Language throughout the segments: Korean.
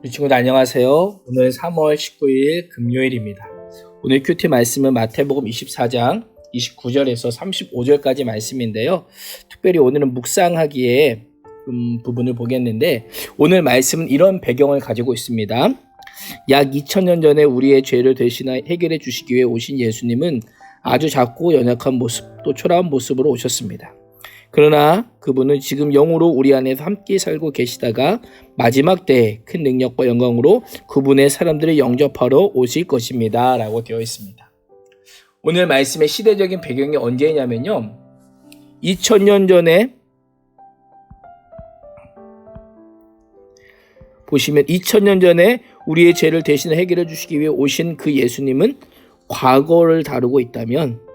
우리 친구들 안녕하세요. 오늘 3월 19일 금요일입니다. 오늘 큐티 말씀은 마태복음 24장 29절에서 35절까지 말씀인데요. 특별히 오늘은 묵상하기에 부분을 보겠는데 오늘 말씀은 이런 배경을 가지고 있습니다. 약 2000년 전에 우리의 죄를 대신하여 해결해 주시기 위해 오신 예수님은 아주 작고 연약한 모습 또 초라한 모습으로 오셨습니다. 그러나 그분은 지금 영으로 우리 안에서 함께 살고 계시다가 마지막 때에 큰 능력과 영광으로 그분의 사람들을 영접하러 오실 것입니다. 라고 되어 있습니다. 오늘 말씀의 시대적인 배경이 언제냐면요. 2000년 전에 보시면 2000년 전에 우리의 죄를 대신 해결해 주시기 위해 오신 그 예수님은 과거를 다루고 있다면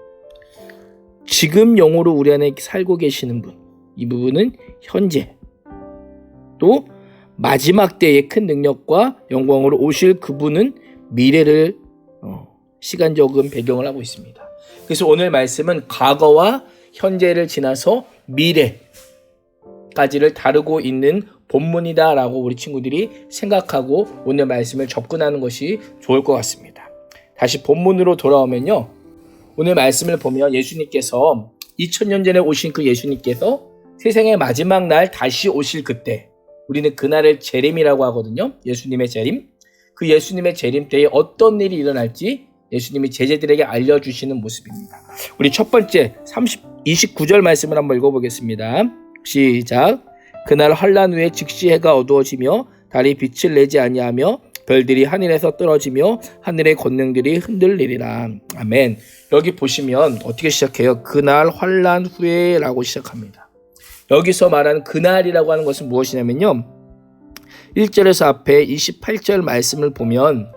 지금 영으로 우리 안에 살고 계시는 분, 이 부분은 현재 또 마지막 때의 큰 능력과 영광으로 오실 그분은 미래를 시간적인 배경을 하고 있습니다. 그래서 오늘 말씀은 과거와 현재를 지나서 미래까지를 다루고 있는 본문이다라고 우리 친구들이 생각하고 오늘 말씀을 접근하는 것이 좋을 것 같습니다. 다시 본문으로 돌아오면요. 오늘 말씀을 보면 예수님께서 2000년 전에 오신 그 예수님께서 세상의 마지막 날 다시 오실 그때 우리는 그날을 재림이라고 하거든요. 예수님의 재림. 그 예수님의 재림 때에 어떤 일이 일어날지 예수님이 제자들에게 알려주시는 모습입니다. 우리 첫 번째 29절 말씀을 한번 읽어보겠습니다. 시작. 그날 환란 후에 즉시 해가 어두워지며 달이 빛을 내지 아니하며 별들이 하늘에서 떨어지며 하늘의 권능들이 흔들리리라. 아멘. 여기 보시면 어떻게 시작해요? 그날 환란 후에 라고 시작합니다. 여기서 말하는 그날이라고 하는 것은 무엇이냐면요. 1절에서 앞에 28절 말씀을 보면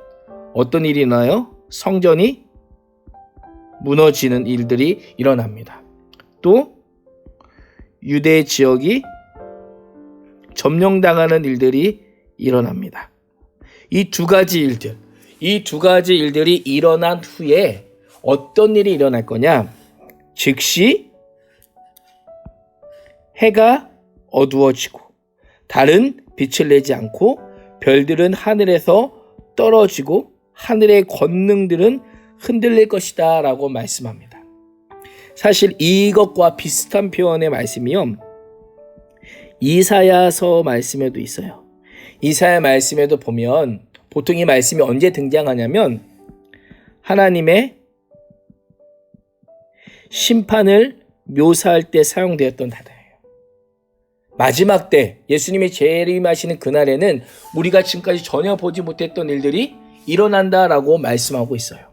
어떤 일이 일어나요? 성전이 무너지는 일들이 일어납니다. 또 유대 지역이 점령당하는 일들이 일어납니다. 이 두 가지 일들이 일어난 후에 어떤 일이 일어날 거냐? 즉시 해가 어두워지고 달은 빛을 내지 않고 별들은 하늘에서 떨어지고 하늘의 권능들은 흔들릴 것이다 라고 말씀합니다. 사실 이것과 비슷한 표현의 말씀이요. 이사야서 말씀에도 있어요. 이사야 말씀에도 보면 보통 이 말씀이 언제 등장하냐면 하나님의 심판을 묘사할 때 사용되었던 단어예요. 마지막 때 예수님이 재림하시는 그날에는 우리가 지금까지 전혀 보지 못했던 일들이 일어난다라고 말씀하고 있어요.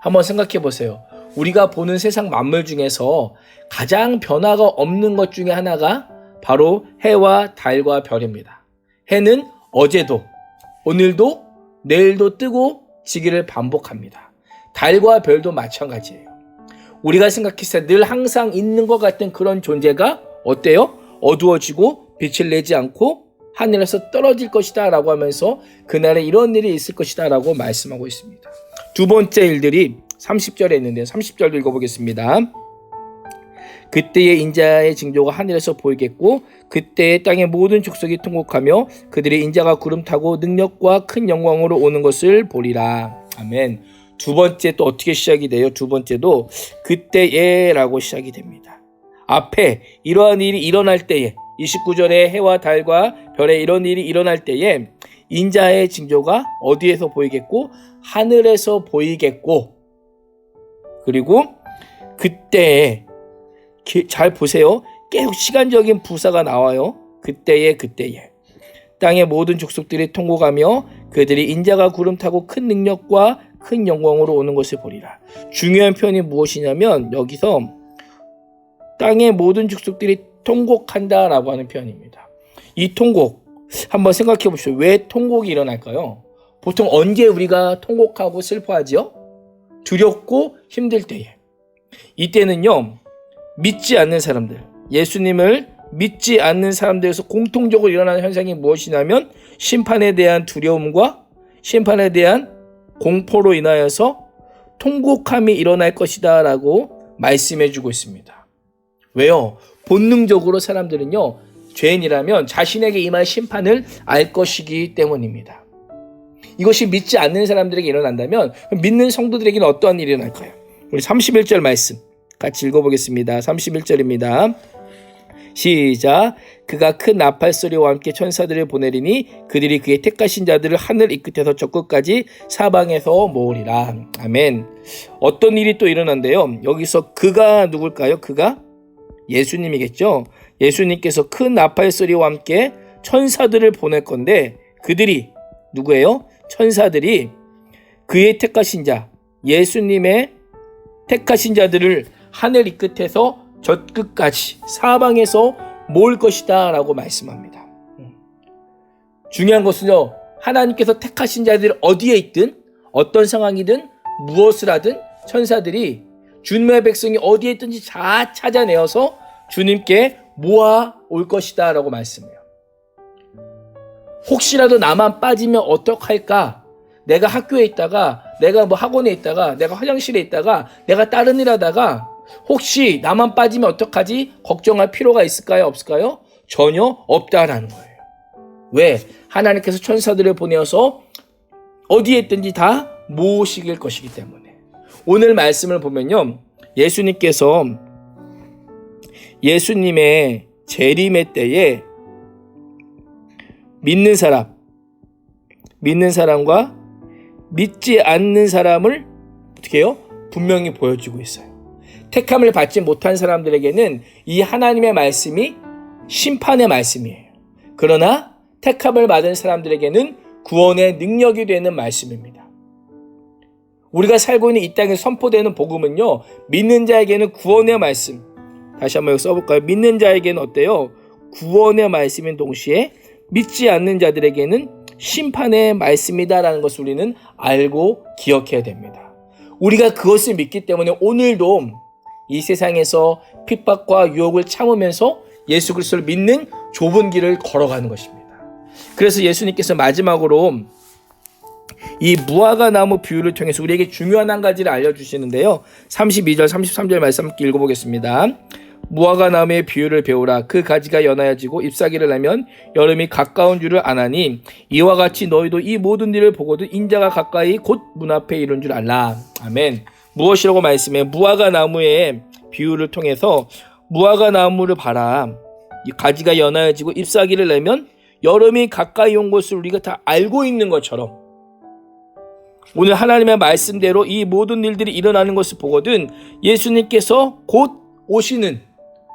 한번 생각해 보세요. 우리가 보는 세상 만물 중에서 가장 변화가 없는 것 중에 하나가 바로 해와 달과 별입니다. 해는 어제도 오늘도 내일도 뜨고 지기를 반복합니다. 달과 별도 마찬가지예요. 우리가 생각했을 때 늘 항상 있는 것 같은 그런 존재가 어때요? 어두워지고 빛을 내지 않고 하늘에서 떨어질 것이다 라고 하면서 그날에 이런 일이 있을 것이다 라고 말씀하고 있습니다. 두 번째 일들이 30절에 있는데 30절도 읽어보겠습니다. 그때의 인자의 징조가 하늘에서 보이겠고 그때의 땅의 모든 족속이 통곡하며 그들의 인자가 구름 타고 능력과 큰 영광으로 오는 것을 보리라. 아멘. 두 번째 또 어떻게 시작이 돼요? 두 번째도 그때에 라고 시작이 됩니다. 앞에 이러한 일이 일어날 때에 29절에 해와 달과 별에 이런 일이 일어날 때에 인자의 징조가 어디에서 보이겠고 하늘에서 보이겠고 그리고 그때에 잘 보세요. 계속 시간적인 부사가 나와요. 그때에 땅의 모든 족속들이 통곡하며 그들이 인자가 구름 타고 큰 능력과 큰 영광으로 오는 것을 보리라. 중요한 표현이 무엇이냐면 여기서 땅의 모든 족속들이 통곡한다라고 하는 표현입니다. 이 통곡 한번 생각해 보십시오. 왜 통곡이 일어날까요? 보통 언제 우리가 통곡하고 슬퍼하지요? 두렵고 힘들 때에. 이때는요. 믿지 않는 사람들, 예수님을 믿지 않는 사람들에서 공통적으로 일어나는 현상이 무엇이냐면 심판에 대한 두려움과 심판에 대한 공포로 인하여서 통곡함이 일어날 것이다 라고 말씀해 주고 있습니다. 왜요? 본능적으로 사람들은요 죄인이라면 자신에게 임할 심판을 알 것이기 때문입니다. 이것이 믿지 않는 사람들에게 일어난다면 믿는 성도들에게는 어떠한 일이 일어날까요? 우리 31절 말씀 같이 읽어보겠습니다. 31절입니다. 시작. 그가 큰 나팔 소리와 함께 천사들을 보내리니 그들이 그의 택하신 자들을 하늘 이 끝에서 저 끝까지 사방에서 모으리라. 아멘. 어떤 일이 또 일어난대요. 여기서 그가 누굴까요? 그가 예수님이겠죠. 예수님께서 큰 나팔 소리와 함께 천사들을 보낼 건데 그들이 누구예요? 천사들이 그의 택하신 자, 예수님의 택하신 자들을 하늘 이 끝에서 저 끝까지 사방에서 모을 것이다 라고 말씀합니다. 중요한 것은요, 하나님께서 택하신 자들이 어디에 있든 어떤 상황이든 무엇을 하든 천사들이 주님의 백성이 어디에 있든지 다 찾아내어서 주님께 모아 올 것이다 라고 말씀해요. 혹시라도 나만 빠지면 어떡할까? 내가 학교에 있다가, 내가 뭐 학원에 있다가, 내가 화장실에 있다가, 내가 다른 일 하다가 혹시 나만 빠지면 어떡하지? 걱정할 필요가 있을까요? 없을까요? 전혀 없다라는 거예요. 왜? 하나님께서 천사들을 보내어서 어디에 있든지 다 모으실 것이기 때문에. 오늘 말씀을 보면요, 예수님께서 예수님의 재림의 때에 믿는 사람과 믿지 않는 사람을 어떻게 해요? 분명히 보여주고 있어요. 택함을 받지 못한 사람들에게는 이 하나님의 말씀이 심판의 말씀이에요. 그러나 택함을 받은 사람들에게는 구원의 능력이 되는 말씀입니다. 우리가 살고 있는 이 땅에 선포되는 복음은요, 믿는 자에게는 구원의 말씀. 다시 한번 여기 써볼까요? 믿는 자에게는 어때요? 구원의 말씀인 동시에 믿지 않는 자들에게는 심판의 말씀이다라는 것을 우리는 알고 기억해야 됩니다. 우리가 그것을 믿기 때문에 오늘도 이 세상에서 핍박과 유혹을 참으면서 예수 그리스도를 믿는 좁은 길을 걸어가는 것입니다. 그래서 예수님께서 마지막으로 이 무화과 나무 비유를 통해서 우리에게 중요한 한 가지를 알려주시는데요. 32절 33절 말씀 함께 읽어보겠습니다. 무화과 나무의 비유를 배우라. 그 가지가 연하여지고 잎사귀를 내면 여름이 가까운 줄을 아나니 이와 같이 너희도 이 모든 일을 보고도 인자가 가까이 곧 문 앞에 이른 줄 알라. 아멘. 무엇이라고 말씀해? 무화과 나무의 비유를 통해서 무화과 나무를 봐라. 이 가지가 연하여지고 잎사귀를 내면 여름이 가까이 온 것을 우리가 다 알고 있는 것처럼 오늘 하나님의 말씀대로 이 모든 일들이 일어나는 것을 보거든 예수님께서 곧 오시는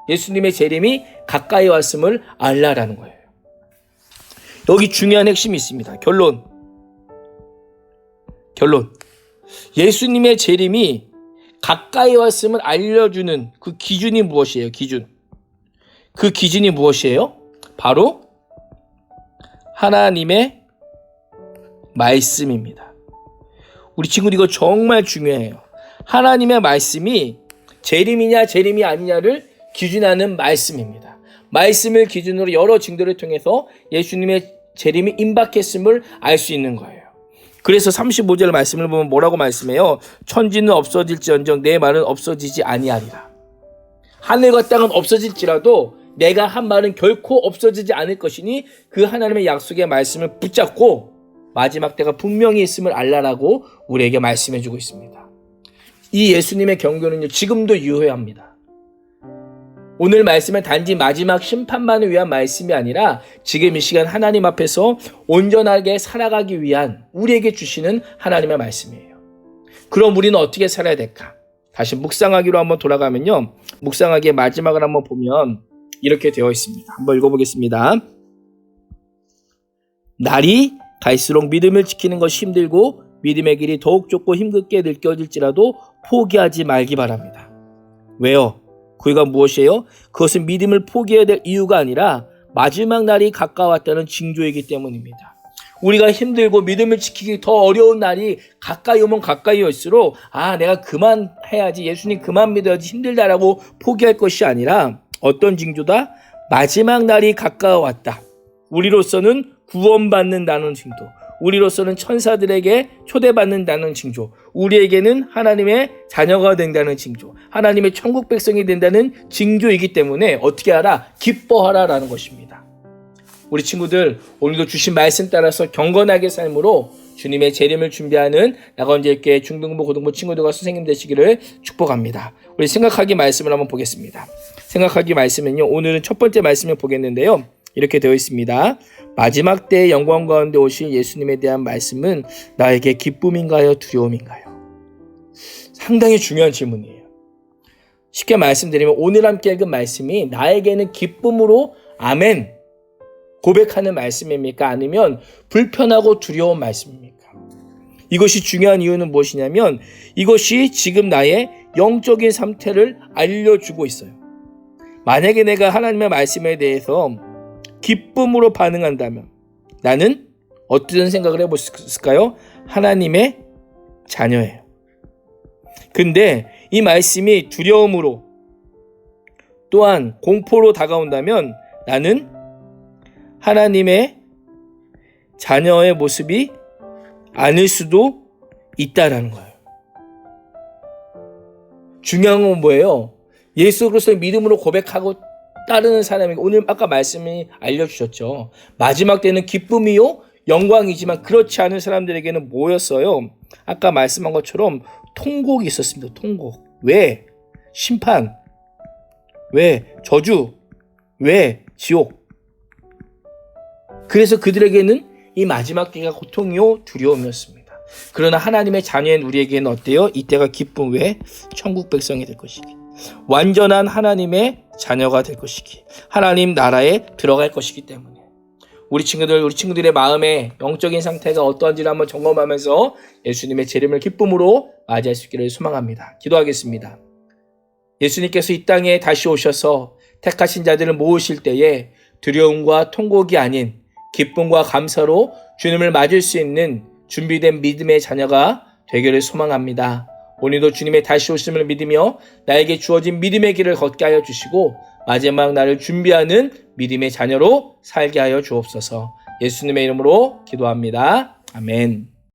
예수님의 재림이 가까이 왔음을 알라라는 거예요. 여기 중요한 핵심이 있습니다. 결론. 예수님의 재림이 가까이 왔음을 알려주는 그 기준이 무엇이에요? 그 기준이 무엇이에요? 바로 하나님의 말씀입니다. 우리 친구들 이거 정말 중요해요. 하나님의 말씀이 재림이냐 재림이 아니냐를 기준하는 말씀입니다. 말씀을 기준으로 여러 징조를 통해서 예수님의 재림이 임박했음을 알 수 있는 거예요. 그래서 35절 말씀을 보면 뭐라고 말씀해요? 천지는 없어질지언정 내 말은 없어지지 아니하리라. 하늘과 땅은 없어질지라도 내가 한 말은 결코 없어지지 않을 것이니 그 하나님의 약속의 말씀을 붙잡고 마지막 때가 분명히 있음을 알라라고 우리에게 말씀해주고 있습니다. 이 예수님의 경고는요, 지금도 유효합니다. 오늘 말씀은 단지 마지막 심판만을 위한 말씀이 아니라 지금 이 시간 하나님 앞에서 온전하게 살아가기 위한 우리에게 주시는 하나님의 말씀이에요. 그럼 우리는 어떻게 살아야 될까? 다시 묵상하기로 한번 돌아가면요, 묵상하기의 마지막을 한번 보면 이렇게 되어 있습니다. 한번 읽어보겠습니다. 날이 갈수록 믿음을 지키는 것이 힘들고 믿음의 길이 더욱 좁고 힘겹게 느껴질지라도 포기하지 말기 바랍니다. 왜요? 그 이유가 무엇이에요? 그것은 믿음을 포기해야 될 이유가 아니라 마지막 날이 가까웠다는 징조이기 때문입니다. 우리가 힘들고 믿음을 지키기 더 어려운 날이 가까이 오면 가까이 올수록 내가 그만해야지, 예수님 그만 믿어야지, 힘들다라고 포기할 것이 아니라 어떤 징조다? 마지막 날이 가까워왔다. 우리로서는 구원받는다는 징조, 우리로서는 천사들에게 초대받는다는 징조, 우리에게는 하나님의 자녀가 된다는 징조, 하나님의 천국 백성이 된다는 징조이기 때문에 어떻게 하라? 기뻐하라라는 것입니다. 우리 친구들 오늘도 주신 말씀 따라서 경건하게 삶으로 주님의 재림을 준비하는 나건제일교회 중등부 고등부 친구들과 선생님 되시기를 축복합니다. 우리 생각하기 말씀을 한번 보겠습니다. 생각하기 말씀은요, 오늘은 첫 번째 말씀을 보겠는데요, 이렇게 되어 있습니다. 마지막 때의 영광 가운데 오실 예수님에 대한 말씀은 나에게 기쁨인가요, 두려움인가요? 상당히 중요한 질문이에요. 쉽게 말씀드리면 오늘 함께 읽은 말씀이 나에게는 기쁨으로 아멘 고백하는 말씀입니까? 아니면 불편하고 두려운 말씀입니까? 이것이 중요한 이유는 무엇이냐면 이것이 지금 나의 영적인 상태를 알려주고 있어요. 만약에 내가 하나님의 말씀에 대해서 기쁨으로 반응한다면 나는 어떤 생각을 해볼 수 있을까요? 하나님의 자녀예요. 근데 이 말씀이 두려움으로 또한 공포로 다가온다면 나는 하나님의 자녀의 모습이 아닐 수도 있다라는 거예요. 중요한 건 뭐예요? 예수 그리스도의 믿음으로 고백하고 따르는 사람이 오늘 아까 말씀이 알려주셨죠. 마지막 때는 기쁨이요 영광이지만 그렇지 않은 사람들에게는 뭐였어요? 아까 말씀한 것처럼 통곡이 있었습니다. 통곡. 왜? 심판. 왜? 저주. 왜? 지옥. 그래서 그들에게는 이 마지막 때가 고통이요 두려움이었습니다. 그러나 하나님의 자녀인 우리에게는 어때요? 이때가 기쁨. 왜? 천국 백성이 될 것이기, 완전한 하나님의 자녀가 될 것이기, 하나님 나라에 들어갈 것이기 때문에 우리 친구들의 마음의 영적인 상태가 어떠한지를 한번 점검하면서 예수님의 재림을 기쁨으로 맞이할 수 있기를 소망합니다. 기도하겠습니다. 예수님께서 이 땅에 다시 오셔서 택하신 자들을 모으실 때에 두려움과 통곡이 아닌 기쁨과 감사로 주님을 맞을 수 있는 준비된 믿음의 자녀가 되기를 소망합니다. 오늘도 주님의 다시 오심을 믿으며 나에게 주어진 믿음의 길을 걷게 하여 주시고 마지막 날을 준비하는 믿음의 자녀로 살게 하여 주옵소서. 예수님의 이름으로 기도합니다. 아멘.